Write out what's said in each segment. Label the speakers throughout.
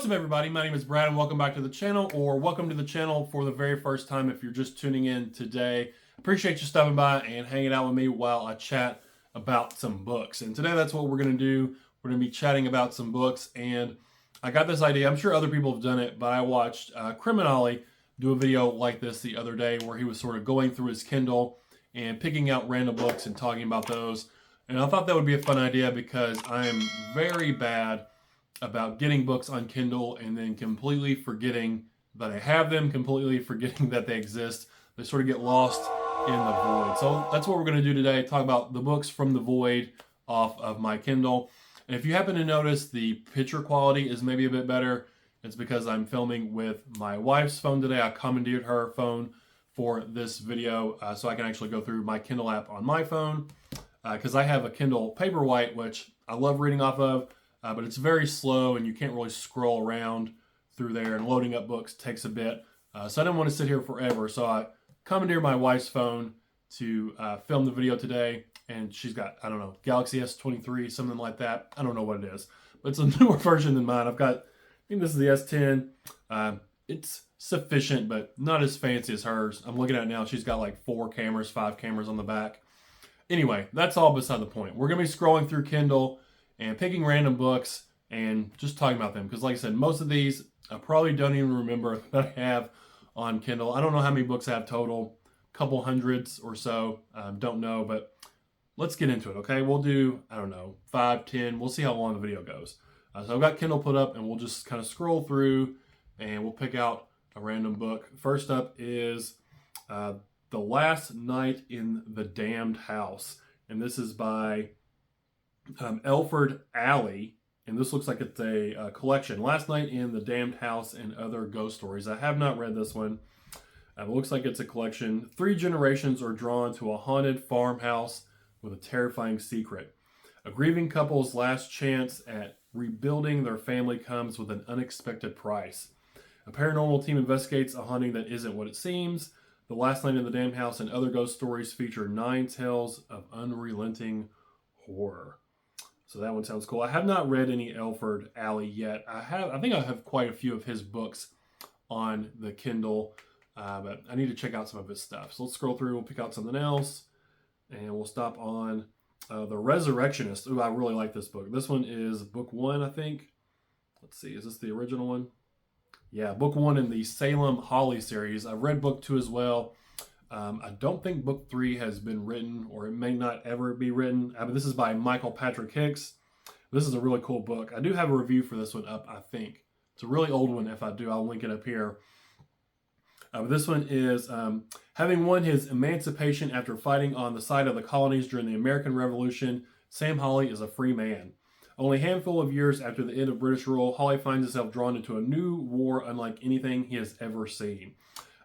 Speaker 1: up, everybody? My name is Brad, and welcome back to the channel, or welcome to the channel for the very first time if you're just tuning in today. Appreciate you stopping by and hanging out with me while I chat about some books. And today that's what we're going to do. We're going to be chatting about some books, and I got this idea. I'm sure other people have done it, but I watched Criminale do a video like this the other day where he was sort of going through his Kindle and picking out random books and talking about those. And I thought that would be a fun idea because I am very bad about getting books on Kindle and then completely forgetting that I have them, completely forgetting that they exist. They sort of get lost in the void. So that's what we're going to do today, talk about the books from the void off of my Kindle. And if you happen to notice the picture quality is maybe a bit better, it's because I'm filming with my wife's phone today. I commandeered her phone for this video so I can actually go through my Kindle app on my phone because I have a Kindle Paperwhite, which I love reading off of. But it's very slow and you can't really scroll around through there, and loading up books takes a bit. So I didn't want to sit here forever. So I commandeered my wife's phone to film the video today. And she's got, I don't know, Galaxy S23, something like that. I don't know what it is, but it's a newer version than mine. I think this is the S10. It's sufficient, but not as fancy as hers. I'm looking at it now. She's got like 5 cameras on the back. Anyway, that's all beside the point. We're going to be scrolling through Kindle and picking random books and just talking about them. Because like I said, most of these I probably don't even remember that I have on Kindle. I don't know how many books I have total, a couple hundreds or so, don't know, but let's get into it, okay? We'll do, I don't know, 5, 10, we'll see how long the video goes. So I've got Kindle put up and we'll just kind of scroll through and we'll pick out a random book. First up is The Last Night in the Damned House. And this is by Elford Alley, and this looks like it's a collection. Last Night in the Damned House and Other Ghost Stories. I have not read this one. It looks like it's a collection. 3 generations are drawn to a haunted farmhouse with a terrifying secret. A grieving couple's last chance at rebuilding their family comes with an unexpected price. A paranormal team investigates a haunting that isn't what it seems. The Last Night in the Damned House and Other Ghost Stories feature 9 tales of unrelenting horror. So that one sounds cool. I have not read any Elford Alley yet. I think I have quite a few of his books on the Kindle, but I need to check out some of his stuff. So let's scroll through. We'll pick out something else, and we'll stop on The Resurrectionist. Ooh, I really like this book. This one is book 1, I think. Let's see. Is this the original one? Yeah, book 1 in the Salem Holly series. I've read book 2 as well. I don't think book 3 has been written, or it may not ever be written. But this is by Michael Patrick Hicks. This is a really cool book. I do have a review for this one up, I think. It's a really old one. If I do, I'll link it up here. But this one is, having won his emancipation after fighting on the side of the colonies during the American Revolution, Sam Holly is a free man. Only a handful of years after the end of British rule, Holly finds himself drawn into a new war unlike anything he has ever seen.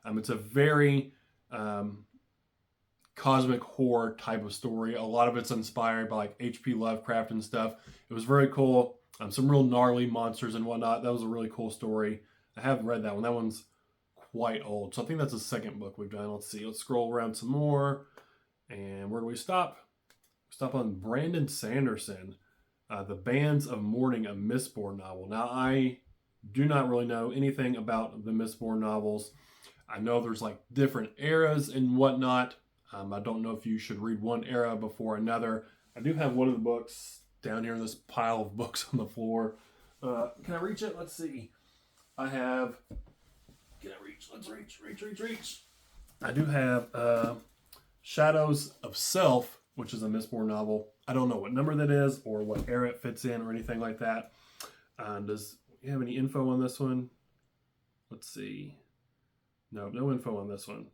Speaker 1: It's a very cosmic horror type of story. A lot of it's inspired by like H.P. Lovecraft and stuff. It was very cool. Some real gnarly monsters and whatnot. That was a really cool story. I have read that one. That one's quite old. So I think that's the second book we've done. Let's see. Let's scroll around some more. And where do we stop? Stop on Brandon Sanderson. The Bands of Mourning, a Mistborn novel. Now, I do not really know anything about the Mistborn novels. I know there's like different eras and whatnot. I don't know if you should read one era before another. I do have one of the books down here in this pile of books on the floor. Can I reach it? Let's see. I have... Can I reach? Let's reach. I do have Shadows of Self, which is a Mistborn novel. I don't know what number that is or what era it fits in or anything like that. Does you have any info on this one? Let's see. No info on this one.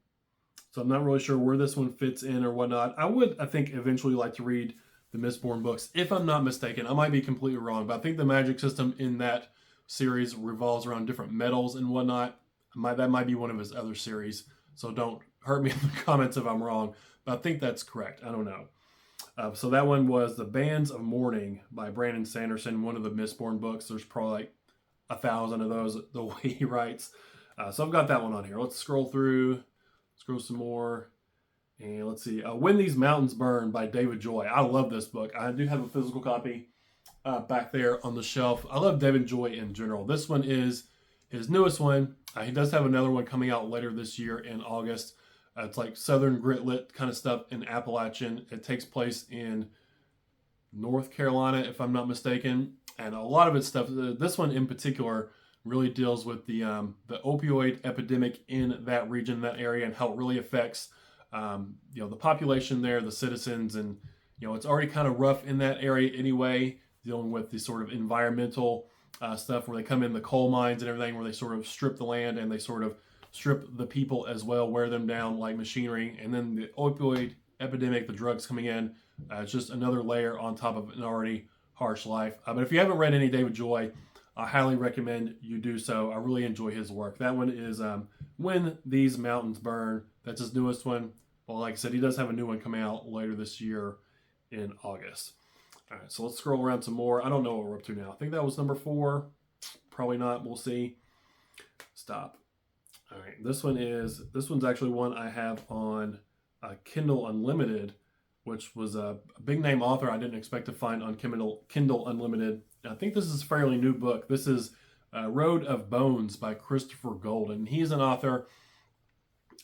Speaker 1: So I'm not really sure where this one fits in or whatnot. I think, eventually like to read the Mistborn books, if I'm not mistaken. I might be completely wrong, but I think the magic system in that series revolves around different metals and whatnot. That might be one of his other series, so don't hurt me in the comments if I'm wrong, but I think that's correct. I don't know. So that one was The Bands of Mourning by Brandon Sanderson, one of the Mistborn books. There's probably like 1,000 of those the way he writes. So I've got that one on here. Let's scroll through, scroll some more. And let's see. When These Mountains Burn by David Joy. I love this book. I do have a physical copy back there on the shelf. I love Devin Joy in general. This one is his newest one. He does have another one coming out later this year in August. It's like Southern Gritlit kind of stuff in Appalachian. It takes place in North Carolina, if I'm not mistaken. And a lot of its stuff, this one in particular, really deals with the opioid epidemic in that region, that area, and how it really affects the population there, the citizens, and it's already kind of rough in that area anyway, dealing with the sort of environmental stuff where they come in the coal mines and everything, where they sort of strip the land and they sort of strip the people as well, wear them down like machinery. And then the opioid epidemic, the drugs coming in, it's just another layer on top of an already harsh life. But if you haven't read any David Joy, I highly recommend you do so. I really enjoy his work. That one is When These Mountains Burn. That's his newest one. Well, like I said, he does have a new one coming out later this year in August. All right, so let's scroll around some more. I don't know what we're up to now. I think that was number 4. Probably not. We'll see. Stop. All right, this one's actually one I have on Kindle Unlimited, which was a big name author I didn't expect to find on Kindle Unlimited. I think this is a fairly new book. This is Road of Bones by Christopher Golden. He's an author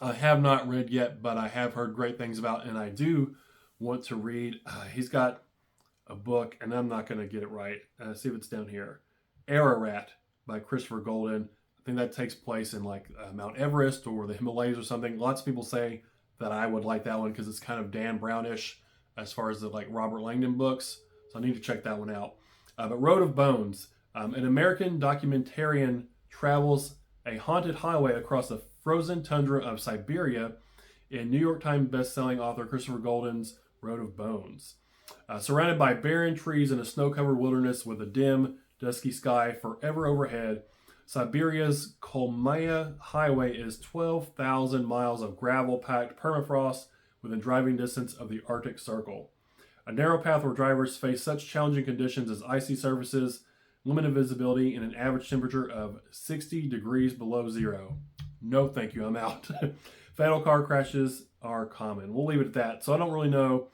Speaker 1: I have not read yet, but I have heard great things about, and I do want to read. He's got a book, and I'm not going to get it right. See if it's down here. Ararat by Christopher Golden. I think that takes place in like Mount Everest or the Himalayas or something. Lots of people say that I would like that one because it's kind of Dan Brownish as far as the like Robert Langdon books. So I need to check that one out. But Road of Bones, an American documentarian travels a haunted highway across the frozen tundra of Siberia in New York Times bestselling author Christopher Golden's Road of Bones. Surrounded by barren trees and a snow-covered wilderness with a dim, dusky sky forever overhead, Siberia's Kolmaya Highway is 12,000 miles of gravel-packed permafrost within driving distance of the Arctic Circle. A narrow path where drivers face such challenging conditions as icy surfaces, limited visibility, and an average temperature of 60 degrees below zero. No thank you, I'm out. Fatal car crashes are common. We'll leave it at that. So I don't really know.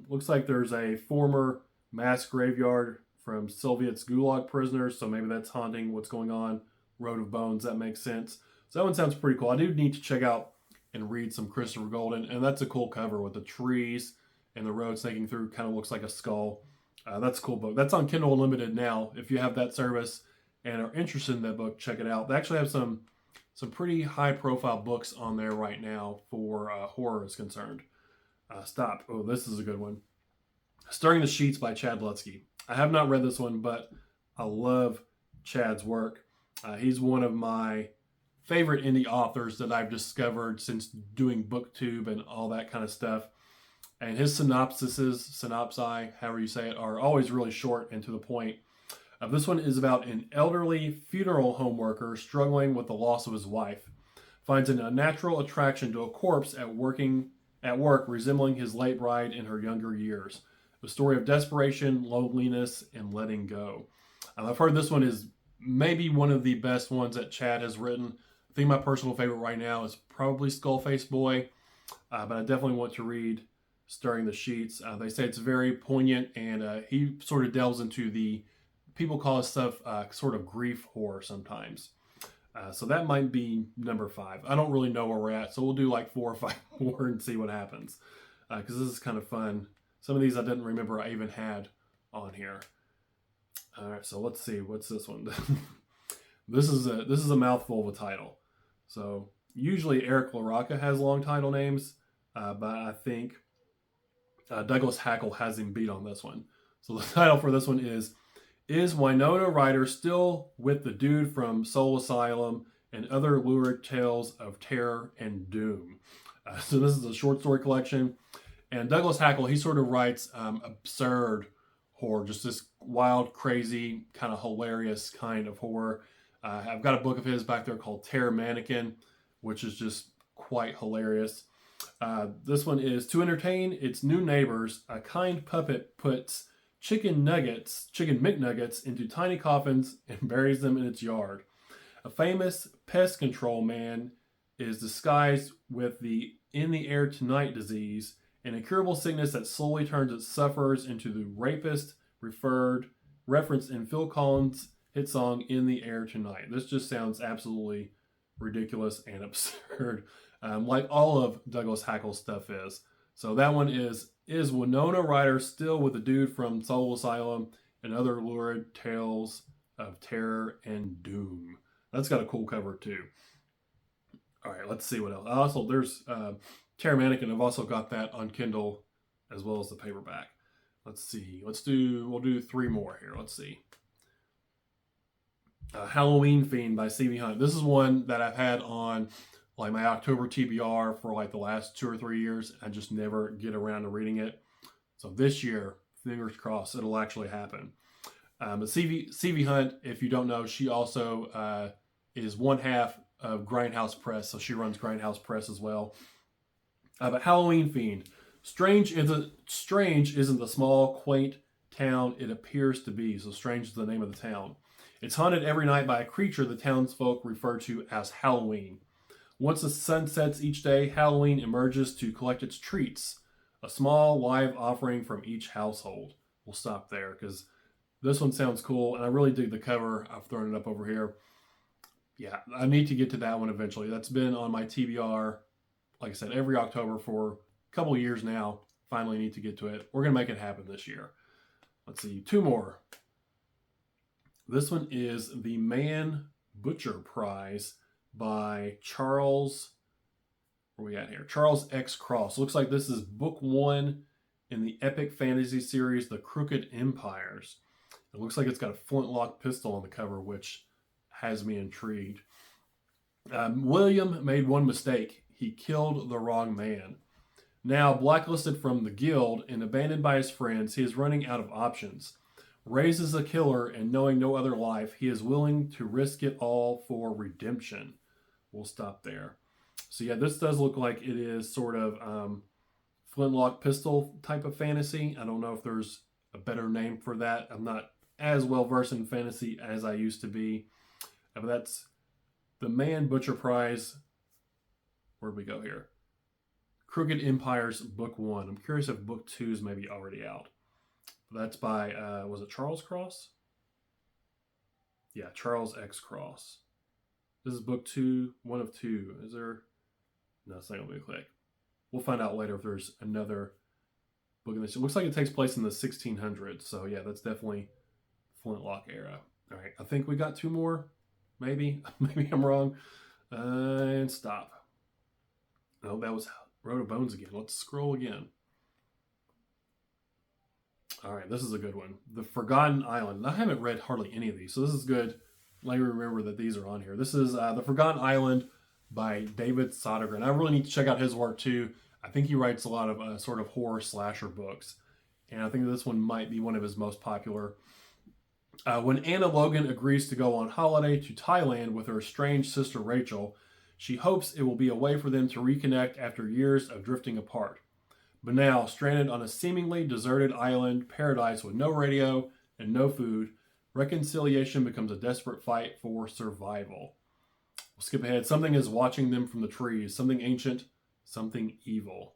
Speaker 1: Looks like there's a former mass graveyard from Soviet's Gulag prisoners, so maybe that's haunting what's going on. Road of Bones, that makes sense. So that one sounds pretty cool. I do need to check out and read some Christopher Golden, and that's a cool cover with the trees and the road snaking through. Kind of looks like a skull. That's a cool book. That's on Kindle Unlimited now. If you have that service and are interested in that book, check it out. They actually have some pretty high-profile books on there right now for horror is concerned. Stop. Oh, this is a good one. Stirring the Sheets by Chad Lutzke. I have not read this one, but I love Chad's work. He's one of my favorite indie authors that I've discovered since doing BookTube and all that kind of stuff. And his synopsi, however you say it, are always really short and to the point. This one is about an elderly funeral home worker struggling with the loss of his wife. Finds an unnatural attraction to a corpse at work resembling his late bride in her younger years. A story of desperation, loneliness, and letting go. I've heard this one is maybe one of the best ones that Chad has written. I think my personal favorite right now is probably Skullface Boy, but I definitely want to read Stirring the Sheets. They say it's very poignant, and he sort of delves into the, people call his stuff sort of grief horror sometimes. So that might be number 5. I don't really know where we're at, so we'll do like 4 or 5 more and see what happens. Because this is kind of fun. Some of these I didn't remember I even had on here. All right, so let's see. What's this one? This is a mouthful of a title. So usually Eric LaRocca has long title names, but I think Douglas Hackle has him beat on this one. So the title for this one is Winona Ryder still with the dude from Soul Asylum and other lurid tales of terror and doom? So this is a short story collection. And Douglas Hackle, he sort of writes absurd horror, just this wild, crazy, kind of hilarious kind of horror. I've got a book of his back there called Terror Mannequin, which is just quite hilarious. This one is to entertain its new neighbors, a kind puppet puts chicken McNuggets into tiny coffins and buries them in its yard. A famous pest control man is disguised with the in the air tonight disease, an incurable sickness that slowly turns its sufferers into the rapist referenced in Phil Collins' hit song "In the Air Tonight." This just sounds absolutely ridiculous and absurd, like all of Douglas Hackle's stuff is. So that one is Winona Ryder still with the dude from Soul Asylum and other lurid tales of terror and doom? That's got a cool cover too. All right, let's see what else. Also, there's Terror Mannequin. I've also got that on Kindle as well as the paperback. Let's see. We'll do three more here. Let's see. Halloween Fiend by C.V. Hunt. This is one that I've had on like my October TBR for like the last 2 or 3 years. I just never get around to reading it. So this year, fingers crossed, it'll actually happen. But C.V. Hunt, if you don't know, she also is one half of Grindhouse Press, so she runs Grindhouse Press as well. But Halloween Fiend. Strange isn't the small, quaint town it appears to be. So Strange is the name of the town. It's haunted every night by a creature the townsfolk refer to as Halloween. Once the sun sets each day, Halloween emerges to collect its treats, a small live offering from each household. We'll stop there because this one sounds cool, and I really dig the cover. I've thrown it up over here. Yeah, I need to get to that one eventually. That's been on my TBR, like I said, every October for a couple years now. Finally need to get to it. We're going to make it happen this year. Let's see, two more. This one is the Man Butcher Prize by Charles, where we at here? Charles X. Cross. Looks like this is book 1 in the epic fantasy series, The Crooked Empires. It looks like it's got a flintlock pistol on the cover, which has me intrigued. William made one mistake. He killed the wrong man. Now blacklisted from the guild and abandoned by his friends, he is running out of options. Raised as a killer and knowing no other life, he is willing to risk it all for redemption. We'll stop there. So yeah, this does look like it is sort of flintlock pistol type of fantasy. I don't know if there's a better name for that. I'm not as well versed in fantasy as I used to be. But that's the Man Butcher Prize. Where'd we go here? Crooked Empires, book 1. I'm curious if book 2 is maybe already out. That's by, was it Charles Cross? Yeah, Charles X. Cross. This is book 2, 1 of 2. Is there? No, it's not going to be a click. We'll find out later if there's another book in this. It looks like it takes place in the 1600s. So yeah, that's definitely Flintlock era. All right, I think we got 2 more. Maybe. Maybe I'm wrong. And stop. No, that was Road of Bones again. Let's scroll again. All right, this is a good one. The Forgotten Island. I haven't read hardly any of these, so this is good. Let me remember that these are on here. This is The Forgotten Island by David Sodergren. I really need to check out his work too. I think he writes a lot of sort of horror slasher books, and I think this one might be one of his most popular. When Anna Logan agrees to go on holiday to Thailand with her estranged sister Rachel, she hopes it will be a way for them to reconnect after years of drifting apart. But now, stranded on a seemingly deserted island paradise with no radio and no food, reconciliation becomes a desperate fight for survival. We'll skip ahead. Something is watching them from the trees. Something ancient, something evil.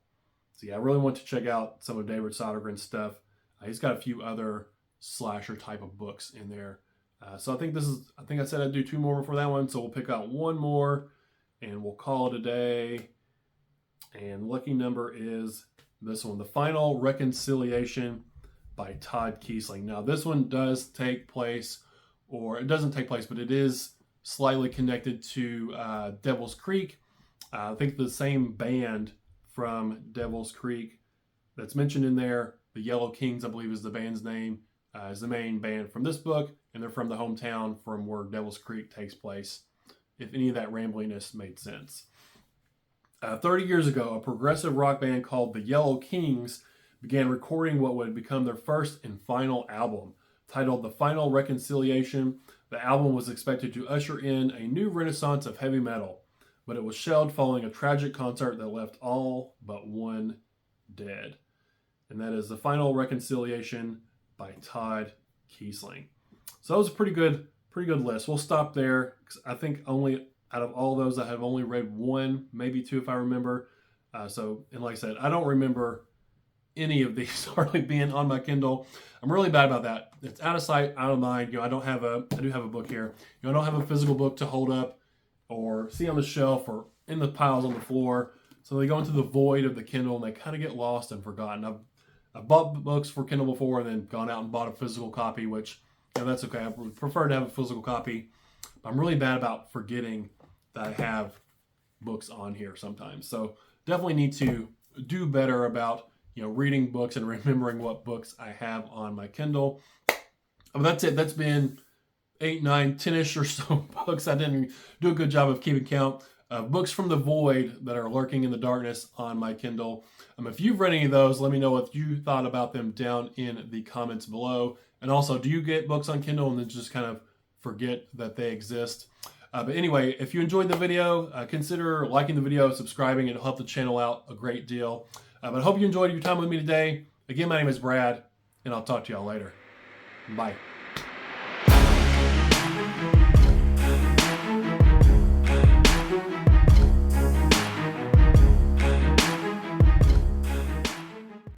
Speaker 1: So yeah, I really want to check out some of David Sodergren's stuff. He's got a few other slasher type of books in there. So I think I said I'd do 2 more before that one. So we'll pick out 1 more and we'll call it a day. And lucky number is this one, The Final Reconciliation by Todd Keisling. Now, this one does take place, or it doesn't take place, but it is slightly connected to Devil's Creek. I think the same band from Devil's Creek that's mentioned in there, the Yellow Kings, I believe is the band's name, is the main band from this book, and they're from the hometown from where Devil's Creek takes place, if any of that rambliness made sense. 30 years ago, a progressive rock band called the Yellow Kings began recording what would become their first and final album. Titled The Final Reconciliation, the album was expected to usher in a new renaissance of heavy metal, but it was shelved following a tragic concert that left all but one dead. And that is The Final Reconciliation by Todd Keisling. So that was a pretty good list. We'll stop there, because I think only out of all those, I have only read 1, maybe 2 if I remember. And like I said, I don't remember any of these hardly being on my Kindle. I'm really bad about that. It's out of sight, out of mind. I do have a book here. I don't have a physical book to hold up or see on the shelf or in the piles on the floor. So they go into the void of the Kindle and they kind of get lost and forgotten. I've bought books for Kindle before and then gone out and bought a physical copy, which that's okay. I would prefer to have a physical copy. I'm really bad about forgetting that I have books on here sometimes. So definitely need to do better about reading books and remembering what books I have on my Kindle. But that's it. That's been 8, 9, 10-ish or so books. I didn't do a good job of keeping count. Books from the void that are lurking in the darkness on my Kindle. If you've read any of those, let me know what you thought about them down in the comments below. And also, do you get books on Kindle and then just kind of forget that they exist? But anyway, if you enjoyed the video, consider liking the video, subscribing. It'll help the channel out a great deal. But I hope you enjoyed your time with me today. Again, my name is Brad, and I'll talk to y'all later. Bye.